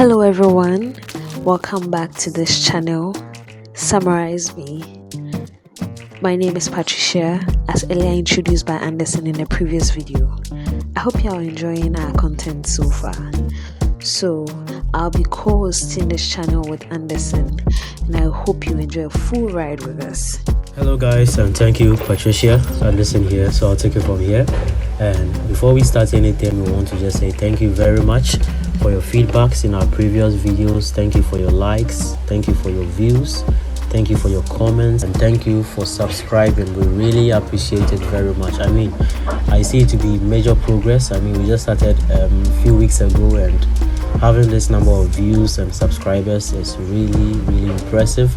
Hello everyone, welcome back to this channel. Summarize Me. My name is Patricia, as earlier introduced by Anderson in the previous video. I hope you are enjoying our content so far. So, I'll be co-hosting this channel with Anderson, and I hope you enjoy a full ride with us. Hello guys, and thank you Patricia. Anderson here, so I'll take it from here. And before we start anything, we want to just say thank you very much for your feedbacks in our previous videos. Thank you for your likes, thank you for your views, thank you for your comments, and thank you for subscribing. We really appreciate it very much. I see it to be major progress. We just started a few weeks ago, and having this number of views and subscribers is really impressive.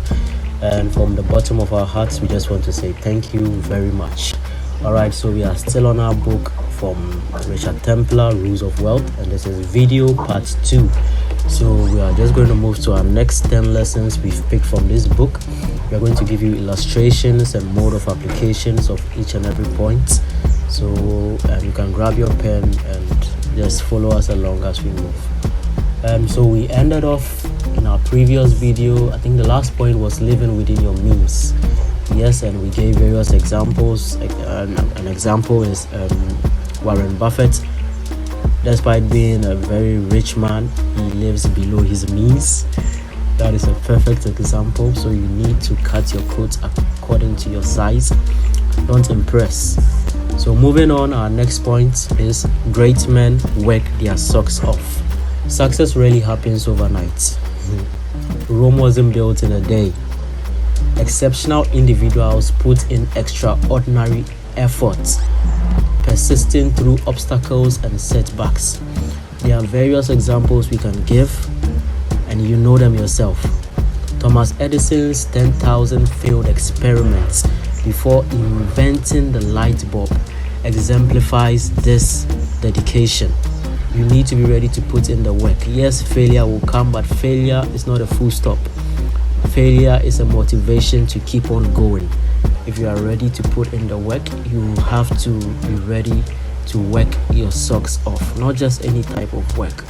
And from the bottom of our hearts, we just want to say thank you very much. Alright, so we are still on our book from Richard Templar, Rules of Wealth, and this is video part 2. So we are just going to move to our next 10 lessons we've picked from this book. We are going to give you illustrations and mode of applications of each and every point. So you can grab your pen and just follow us along as we move. So we ended off in our previous video. I think the last point was living within your means. Yes, and we gave various examples. An example is Warren Buffett. Despite being a very rich man, he lives below his means. That is a perfect example. So you need to cut your coat according to your size. Don't impress. So moving on, our next point is great men work their socks off. Success really happens overnight. Rome wasn't built in a day. Exceptional individuals put in extraordinary efforts, persisting through obstacles and setbacks. There are various examples we can give, and you know them yourself. Thomas Edison's 10,000 failed experiments before inventing the light bulb exemplifies this dedication. You need to be ready to put in the work. Yes, failure will come, but failure is not a full stop. Failure is a motivation to keep on going. If you are ready to put in the work, you have to be ready to work your socks off. Not just any type of work.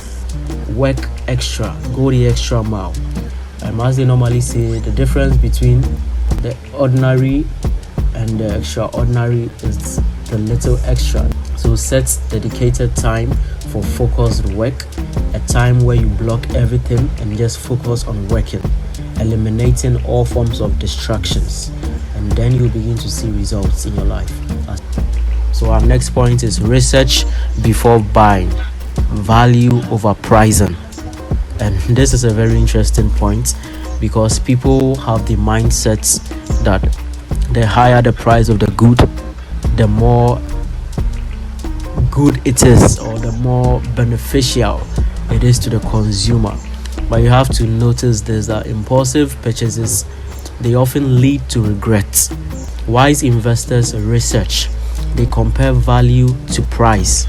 Work extra. Go the extra mile. As they normally say, the difference between the ordinary and the extraordinary is the little extra. So set dedicated time for focused work, a time where you block everything and just focus on working, eliminating all forms of distractions, and then you'll begin to see results in your life. So our next point is research before buying, value over pricing. And this is a very interesting point, because people have the mindset that the higher the price of the good, the more good it is, or the more beneficial it is to the consumer. But you have to notice this, that impulsive purchases, they often lead to regrets. Wise investors research. They compare value to price.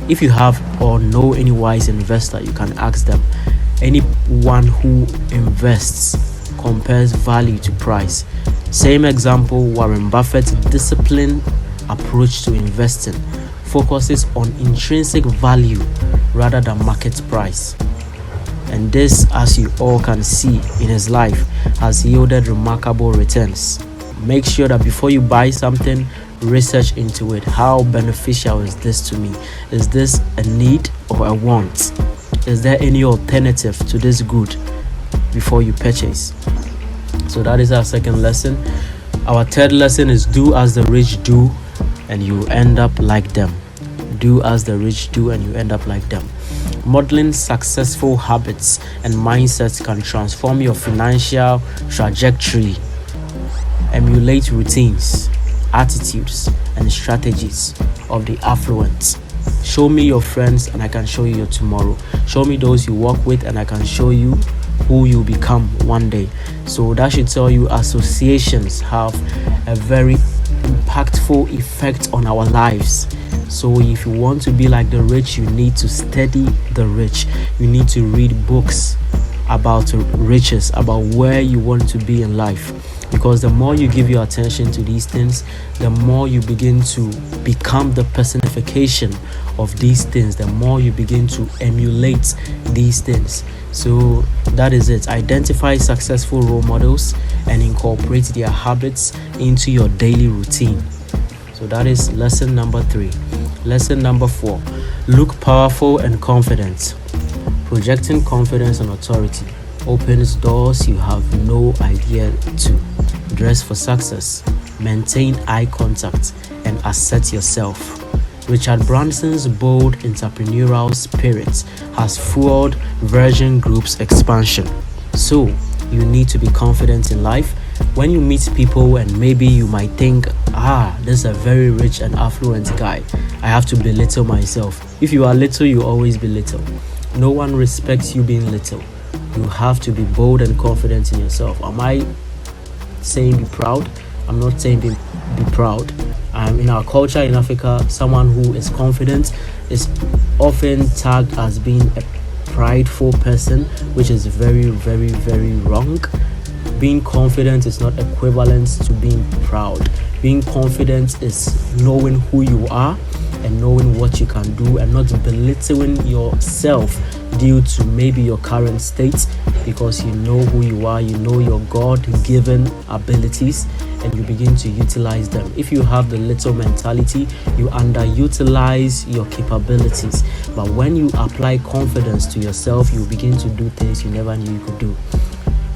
If you have or know any wise investor, you can ask them. Anyone who invests compares value to price. Same example, Warren Buffett's disciplined approach to investing focuses on intrinsic value rather than market price. And this, as you all can see in his life, has yielded remarkable returns. Make sure that before you buy something, research into it. How beneficial is this to me? Is this a need or a want? Is there any alternative to this good before you purchase? So that is our second lesson. Our third lesson is do as the rich do, and you end up like them. Do as the rich do, and you end up like them. Modeling successful habits and mindsets can transform your financial trajectory. Emulate routines, attitudes, and strategies of the affluent. Show me your friends, and I can show you your tomorrow. Show me those you work with, and I can show you who you become one day. So that should tell you associations have a very impactful effect on our lives. So if you want to be like the rich, you need to study the rich. You need to read books about riches, about where you want to be in life. Because the more you give your attention to these things, the more you begin to become the personification of these things, the more you begin to emulate these things. So that is it. Identify successful role models and incorporate their habits into your daily routine. So that is lesson number 3. Lesson number 4. Look powerful and confident. Projecting confidence and authority opens doors you have no idea to. Dress for success. Maintain eye contact and assert yourself. Richard Branson's bold entrepreneurial spirit has fueled Virgin Group's expansion. So, you need to be confident in life. When you meet people and maybe you might think, this is a very rich and affluent guy, I have to belittle myself. If you are little, you always be little. No one respects you being little. You have to be bold and confident in yourself. Am I saying be proud? I'm not saying be proud. In our culture in Africa, someone who is confident is often tagged as being a prideful person, which is very, very, very wrong. Being confident is not equivalent to being proud. Being confident is knowing who you are and knowing what you can do, and not belittling yourself due to maybe your current state, because you know who you are, you know your God-given abilities, and you begin to utilize them. If you have the little mentality, you underutilize your capabilities. But when you apply confidence to yourself, you begin to do things you never knew you could do.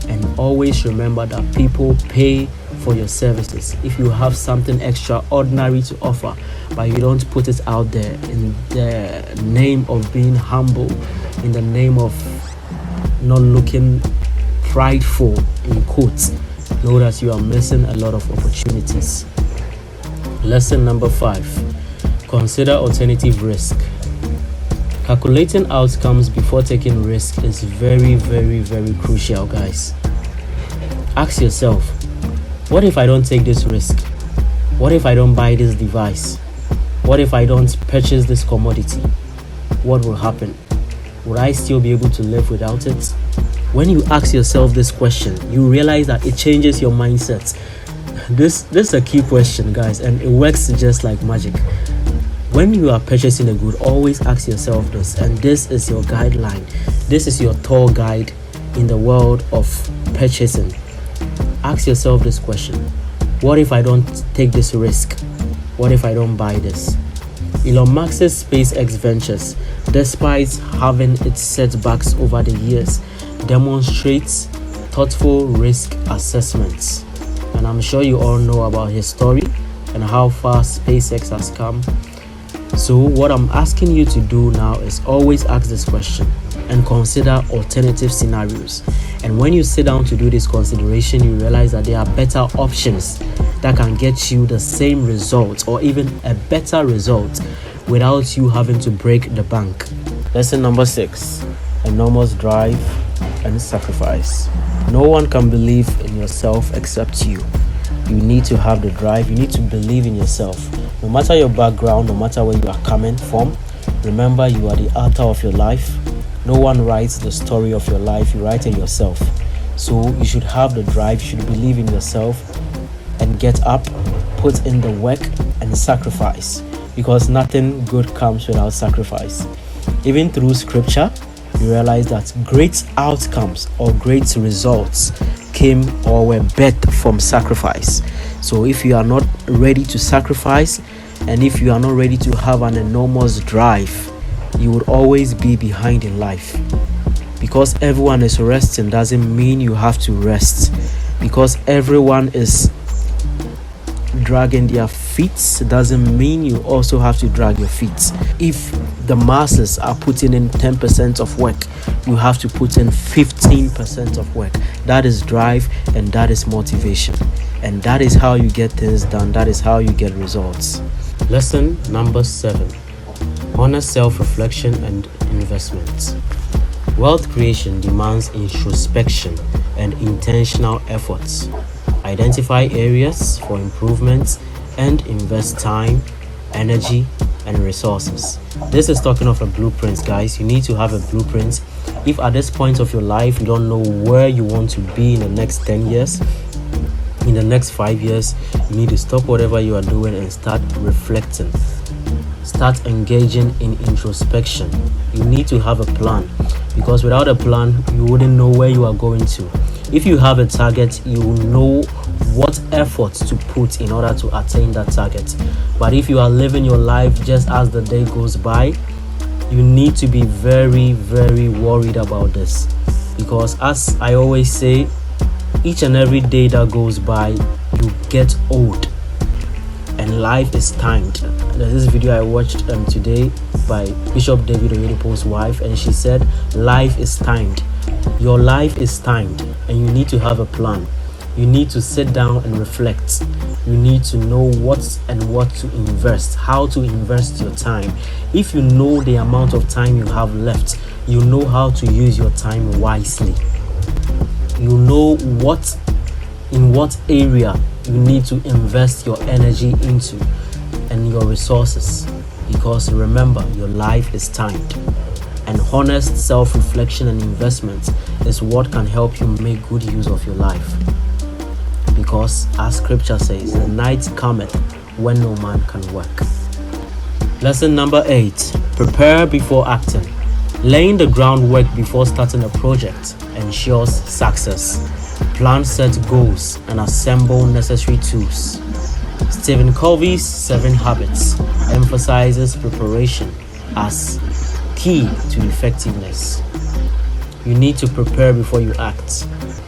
And always remember that people pay for your services. If you have something extraordinary to offer, but you don't put it out there in the name of being humble, in the name of not looking prideful, in quotes, know that you are missing a lot of opportunities. Lesson number 5. Consider alternative risk. Calculating outcomes before taking risk is very, very, very crucial, guys. Ask yourself, what if I don't take this risk? What if I don't buy this device? What if I don't purchase this commodity? What will happen? Would I still be able to live without it? When you ask yourself this question, you realize that it changes your mindset. This is a key question, guys, and it works just like magic. When you are purchasing a good, always ask yourself this, and this is your guideline. This is your tour guide in the world of purchasing. Ask yourself this question: what if I don't take this risk? What if I don't buy this? Elon Musk's SpaceX ventures, despite having its setbacks over the years, demonstrates thoughtful risk assessments. And I'm sure you all know about his story and how far SpaceX has come. So what I'm asking you to do now is always ask this question and consider alternative scenarios. And when you sit down to do this consideration, you realize that there are better options that can get you the same result or even a better result without you having to break the bank. Lesson number 6. Enormous drive and sacrifice. No one can believe in yourself except you. You need to have the drive. You need to believe in yourself. No matter your background, no matter where you are coming from, remember you are the author of your life. No one writes the story of your life. You write it yourself. So you should have the drive. You should believe in yourself and get up, put in the work and sacrifice, because nothing good comes without sacrifice. Even through scripture, you realize that great outcomes or great results came or were birthed from sacrifice. So if you are not ready to sacrifice, and if you are not ready to have an enormous drive, you would always be behind in life. Because everyone is resting doesn't mean you have to rest. Because everyone is dragging their feet doesn't mean you also have to drag your feet. If the masses are putting in 10% of work, you have to put in 15% of work. That is drive and that is motivation. And that is how you get things done. That is how you get results. Lesson number 7. Honor self-reflection and investment. Wealth creation demands introspection and intentional efforts. Identify areas for improvement and invest time, energy, and resources. This is talking of a blueprint, guys. You need to have a blueprint. If at this point of your life you don't know where you want to be in the next 10 years, in the next 5 years, you need to stop whatever you are doing and start reflecting. start engaging in introspection. You need to have a plan, because without a plan, you wouldn't know where you are going to. If you have a target, you will know what efforts to put in order to attain that target. But if you are living your life just as the day goes by, you need to be very, very worried about this, because as I always say, each and every day that goes by, you get old, and life is timed. There's this video I watched today by Bishop David Oyedepo's wife, and she said life is timed. Your life is timed, and you need to have a plan. You need to sit down and reflect. You need to know what to invest, how to invest your time. If you know the amount of time you have left, you know how to use your time wisely. You know in what area you need to invest your energy into and your resources, because remember, your life is timed, and honest self-reflection and investment is what can help you make good use of your life, because as scripture says, the night cometh when no man can work. Lesson number 8: prepare before acting. Laying the groundwork before starting a project ensures success. Plan set goals and assemble necessary tools. Stephen Covey's 7 Habits emphasizes preparation as key to effectiveness. You need to prepare before you act.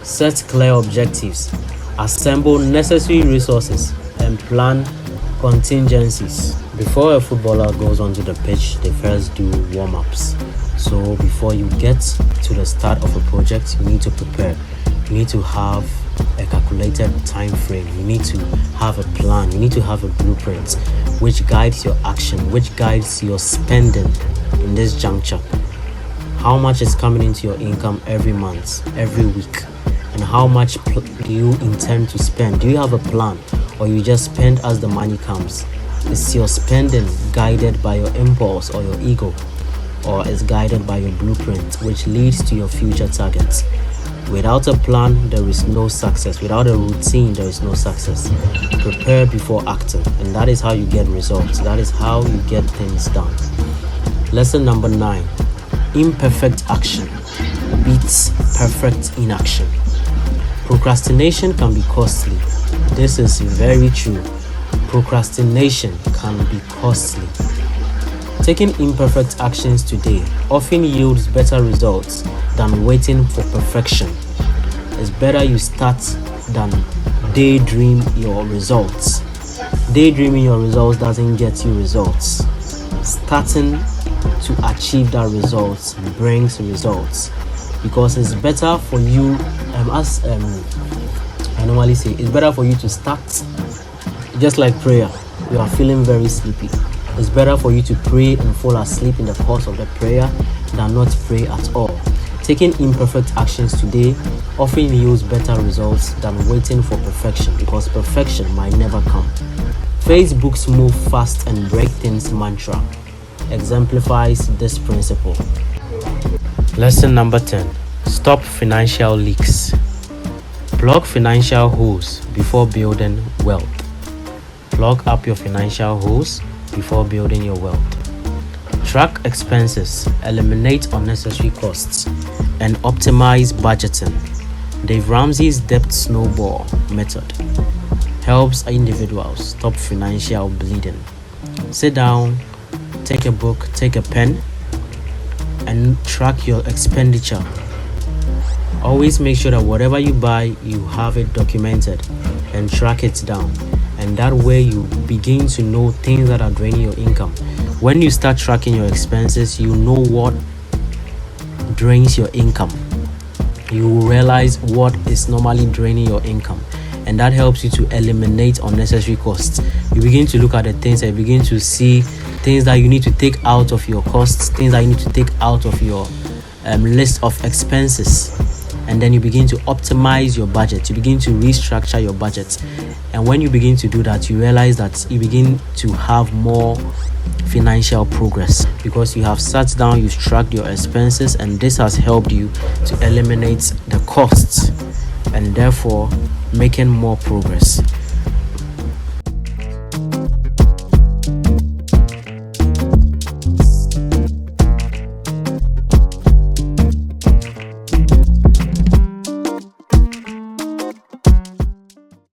Set clear objectives, assemble necessary resources, and plan contingencies. Before a footballer goes onto the pitch, they first do warm-ups. So before you get to the start of a project, you need to prepare. You need to have a calculated time frame. You need to have a plan. You need to have a blueprint which guides your action, which guides your spending in this juncture. How much is coming into your income every month, every week, and how much do you intend to spend? Do you have a plan, or you just spend as the money comes? Is your spending guided by your impulse or your ego, or is guided by your blueprint, which leads to your future targets? Without a plan, there is no success. Without a routine, there is no success. Prepare before acting, and that is how you get results. That is how you get things done. Lesson number 9: imperfect action beats perfect inaction. Procrastination can be costly. This is very true. Procrastination can be costly. Taking imperfect actions today often yields better results than waiting for perfection. It's better you start than daydream your results. Daydreaming your results doesn't get you results. Starting to achieve that results brings results, because it's better for you, as I normally say, it's better for you to start just like prayer. You are feeling very sleepy. It's better for you to pray and fall asleep in the course of the prayer than not pray at all. Taking imperfect actions today often yields better results than waiting for perfection, because perfection might never come. Facebook's move fast and break things mantra exemplifies this principle. Lesson number 10: stop financial leaks. Plug financial holes before building wealth. Plug up your financial holes before building your wealth. Track expenses, eliminate unnecessary costs, and optimize budgeting. Dave Ramsey's debt snowball method helps individuals stop financial bleeding. Sit down, take a book, take a pen, and track your expenditure. Always make sure that whatever you buy, you have it documented and track it down. And that way you begin to know things that are draining your income. When you start tracking your expenses, you know what drains your income. You will realize what is normally draining your income, and that helps you to eliminate unnecessary costs. You begin to look at the things and begin to see things that you need to take out of your costs, things that you need to take out of your list of expenses. And then you begin to optimize your budget. You begin to restructure your budget. And when you begin to do that, you realize that you begin to have more financial progress, because you have sat down, you've tracked your expenses, and this has helped you to eliminate the costs and therefore making more progress.